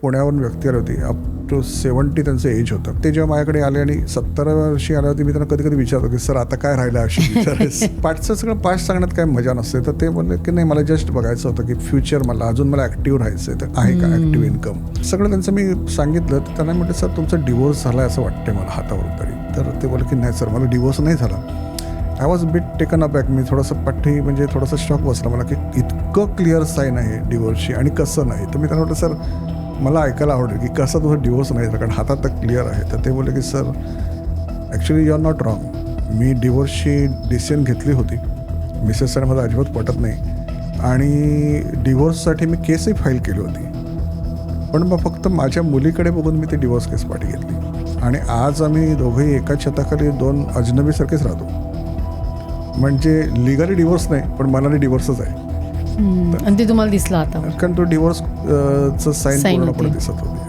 पुण्यावरून व्यक्ती आली होती, अप टू 70 त्यांचं एज होतं. ते जेव्हा माझ्याकडे आले आणि 70 वर्षी आले होते, मी त्यांना कधी कधी विचारतो की सर आता काय राहिलं अशी विचारायचं. पाठचं सगळं पाठ सांगण्यात काय मजा नसते. तर ते बोलले की नाही, मला जस्ट बघायचं होतं की फ्युचर मला ॲक्टिव्ह राहायचं आहे, तर आहे का ॲक्टिव्ह इन्कम. सगळं त्यांचं मी सांगितलं. तर त्यांना म्हटलं सर तुमचा डिवोर्स झाला असं वाटतंय मला हातावरून तरी. तर ते बोलले की नाही सर, मला डिवोर्स नाही झाला. I was bit taken aback. मी थोडंसं पाठी म्हणजे थोडासा शॉक बसला मला की इतकं क्लिअर साईन आहे डिवोर्सची आणि कसं नाही. तर मी त्यांना म्हटलं सर मला ऐकायला आवडेल की कसं तुझं डिवोर्स नाही झाला, कारण हातात तर क्लिअर आहे. तर ते बोलले की sir actually you are not wrong. मी डिवोर्सची डिसिजन घेतली होती. मिसेस आणि मला अजिबात पटत नाही आणि डिवोर्ससाठी मी केसही फाईल केली होती. पण मग फक्त माझ्या मुलीकडे बघून मी ती डिवोर्स केस पाठी घेतली आणि आज आम्ही दोघंही एकाच छताखाली दोन अजनबीसारखेच राहतो. म्हणजे लिगली डिवोर्स नाही, पण मनाने डिवोर्सच आहे. आणि ते तुम्हाला दिसलं आता, कारण तो डिवोर्सचं साईन पूर्णपणे दिसत होती.